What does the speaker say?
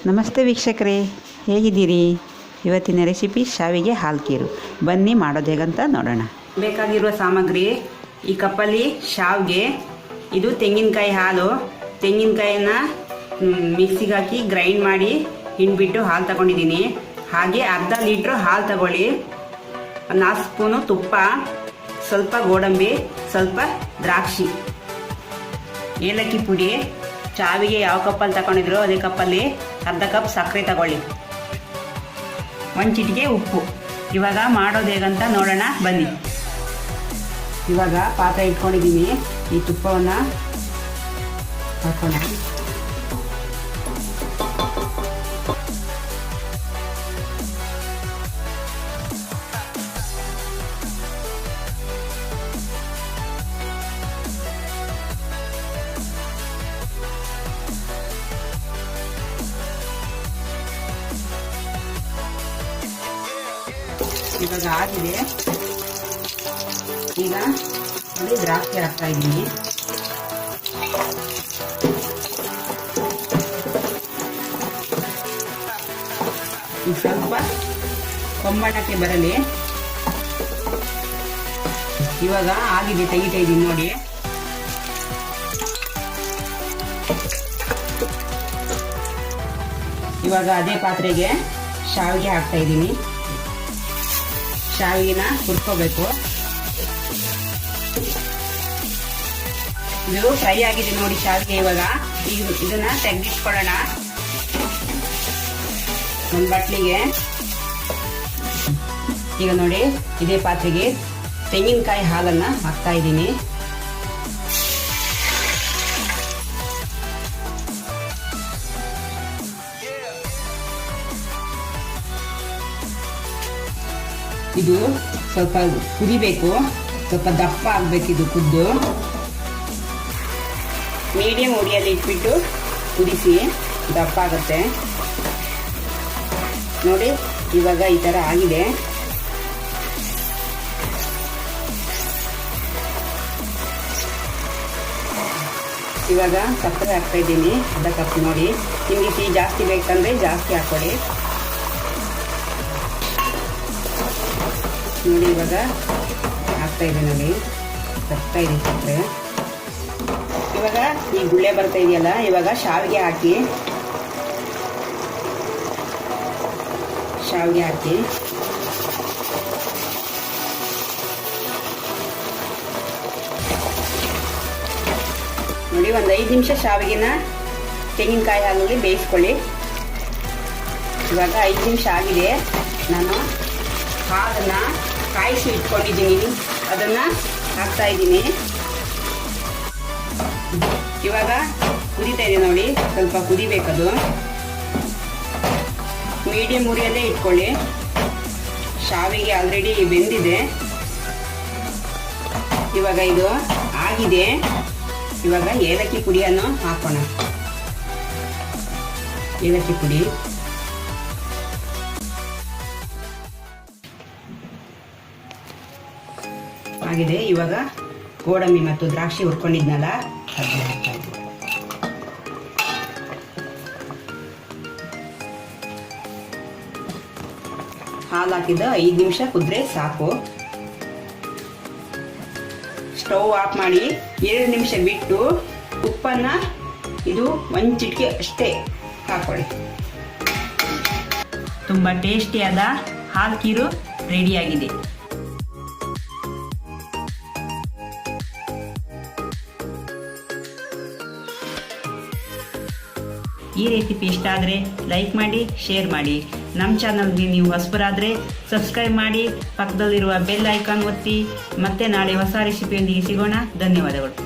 ನಮಸ್ತೆ ವೀಕ್ಷಕರೇ, ಹೇಗಿದ್ದೀರಿ? ಇವತ್ತಿನ ರೆಸಿಪಿ ಶಾವಿಗೆ ಹಾಲು ಖೀರು. ಬನ್ನಿ ಮಾಡೋದು ಹೇಗಂತ ನೋಡೋಣ. ಬೇಕಾಗಿರುವ ಸಾಮಗ್ರಿ ಈ ಕಪ್ಪಲ್ಲಿ ಶಾವಿಗೆ, ಇದು ತೆಂಗಿನಕಾಯಿ ಹಾಲು. ತೆಂಗಿನಕಾಯಿಯನ್ನು ಮಿಕ್ಸಿಗೆ ಹಾಕಿ ಗ್ರೈಂಡ್ ಮಾಡಿ ಹಿಂಡ್ಬಿಟ್ಟು ಹಾಲು ತಗೊಂಡಿದ್ದೀನಿ. ಹಾಗೆ ಅರ್ಧ ಲೀಟ್ರ್ ಹಾಲು ತಗೊಳ್ಳಿ, 4 ಸ್ಪೂನು ತುಪ್ಪ, ಸ್ವಲ್ಪ ಗೋಡಂಬಿ, ಸ್ವಲ್ಪ ದ್ರಾಕ್ಷಿ, ಏಲಕ್ಕಿ ಪುಡಿ, ಶಾವಿಗೆ ಯಾವ ಕಪ್ಪಲ್ಲಿ ತಗೊಂಡಿದ್ರು ಅದೇ ಕಪ್ಪಲ್ಲಿ ಅರ್ಧ ಕಪ್ ಸಕ್ಕರೆ ತಗೊಳ್ಳಿ, 1 ಚಿಟಿಕೆ ಉಪ್ಪು. ಇವಾಗ ಮಾಡೋದು ಹೇಗಂತ ನೋಡೋಣ ಬನ್ನಿ. ಇವಾಗ ಪಾತ್ರೆ ಇಟ್ಕೊಂಡಿದ್ದೀನಿ, ಈ ತುಪ್ಪವನ್ನು ಹಾಕೋಣ. ಇವಾಗ ಆಗಿದೆ. ಈಗ ನೋಡಿ ದ್ರಾಕ್ಷಿ ಹಾಕ್ತಾ ಇದ್ದೀನಿ. ಸ್ವಲ್ಪ ಕೊಂಬಣ್ಣಕ್ಕೆ ಬರಲಿ. ಇವಾಗ ಆಗಿದೆ, ತೆಗಿತಾ ಇದ್ದೀನಿ ನೋಡಿ. ಇವಾಗ ಅದೇ ಪಾತ್ರೆಗೆ ಶಾವಿಗೆ ಹಾಕ್ತಾ ಇದ್ದೀನಿ. ಶಾವಿಗೆನ ಹುರ್ಕೋಬೇಕು. ಇದು ಫ್ರೈ ಆಗಿದೆ ನೋಡಿ ಶಾವಿಗೆ. ಇವಾಗ ಇದನ್ನ ತೆಗೆದಿಟ್ಕೊಳ್ಳೋಣ ಒಂದು ಬಟ್ಲಿಗೆ. ಈಗ ನೋಡಿ ಇದೇ ಪಾತ್ರೆಗೆ ತೆಂಗಿನಕಾಯಿ ಹಾಲನ್ನ ಹಾಕ್ತಾ ಇದ್ದೀನಿ. ಇದು ಸ್ವಲ್ಪ ಕುದಿಬೇಕು, ಸ್ವಲ್ಪ ದಪ್ಪ ಆಗಬೇಕು. ಇದು ಕುದ್ದು ಮೀಡಿಯಂ ಉರಿಯಲ್ಲಿ ಇಟ್ಬಿಟ್ಟು ಕುದಿಸಿ, ದಪ್ಪ ಆಗುತ್ತೆ ನೋಡಿ. ಇವಾಗ ಈ ಥರ ಆಗಿದೆ. ಇವಾಗ ಸಕ್ಕರೆ ಹಾಕ್ತಾ ಇದ್ದೀನಿ, ಅರ್ಧ ಕಪ್ ನೋಡಿ. ನಿಮಗೆ ಟೀ ಜಾಸ್ತಿ ಬೇಕಂದ್ರೆ ಜಾಸ್ತಿ ಹಾಕೊಳ್ಳಿ ನೋಡಿ. ಇವಾಗ ಹಾಕ್ತಾ ಇದೆ ನೋಡಿ, ಬರ್ತಾ ಇದೆ ಸಕ್ಕರೆ. ಇವಾಗ ಈ ಗುಳ್ಳೆ ಬರ್ತಾ ಇದೆಯಲ್ಲ, ಇವಾಗ ಶಾವಿಗೆ ಹಾಕಿ ನೋಡಿ. ಒಂದು 5 ನಿಮಿಷ ಶಾವಿಗೆನ ತೆಂಗಿನಕಾಯಿ ಹಾಲಲ್ಲಿ ಬೇಯಿಸ್ಕೊಳ್ಳಿ. ಇವಾಗ 5 ನಿಮಿಷ ಆಗಿದೆ. ನಾನು ಹಾಲನ್ನ ಕಾಯಿಸಿ ಇಟ್ಕೊಂಡಿದ್ದೀನಿ, ಅದನ್ನ ಹಾಕ್ತಾ ಇದ್ದೀನಿ. ಇವಾಗ ಕುದೀತಾ ಇದೆ ನೋಡಿ, ಸ್ವಲ್ಪ ಕುದಿಬೇಕದು. ಮೀಡಿಯಂ ಉರಿಯಲ್ಲೇ ಇಟ್ಕೊಳ್ಳಿ. ಶಾವಿಗೆ ಆಲ್ರೆಡಿ ಬೆಂದಿದೆ. ಇವಾಗ ಇದು ಆಗಿದೆ. ಇವಾಗ ಏಲಕ್ಕಿ ಪುಡಿಯನ್ನು ಹಾಕೋಣ. ಏಲಕ್ಕಿ ಪುಡಿ, ಆಗಿದೆ. ಇವಾಗ ಗೋಡಂಬಿ ಮತ್ತು ದ್ರಾಕ್ಷಿ ಹುರ್ಕೊಂಡಿದ್ನಲ್ಲ ಅದನ್ನ ಹಾಕ್ತಾ ಇದ್ದೀನಿ. ಹಾಲು ಹಾಕಿದ 5 ನಿಮಿಷ ಕುದ್ರೆ ಸಾಕು. ಸ್ಟವ್ ಆಫ್ ಮಾಡಿ 2 ನಿಮಿಷ ಬಿಟ್ಟು ಉಪ್ಪನ್ನ ಇದು 1 ಚಿಟಿಕೆ ಅಷ್ಟೇ ಹಾಕೊಳ್ಳಿ. ತುಂಬ ಟೇಸ್ಟಿಯಾದ ಹಾಲು ಖೀರು ರೆಡಿಯಾಗಿದೆ. ಈ ರೆಸಿಪಿ ಇಷ್ಟ ಆದರೆ ಲೈಕ್ ಮಾಡಿ, ಶೇರ್ ಮಾಡಿ. ನಮ್ಮ ಚಾನಲ್ಗೆ ನೀವು ಹೊಸಬರಾದರೆ ಸಬ್ಸ್ಕ್ರೈಬ್ ಮಾಡಿ, ಪಕ್ಕದಲ್ಲಿರುವ ಬೆಲ್ ಐಕಾನ್ ಒತ್ತಿ. ಮತ್ತೆ ನಾಳೆ ಹೊಸ ರೆಸಿಪಿಯೊಂದಿಗೆ ಸಿಗೋಣ. ಧನ್ಯವಾದಗಳು.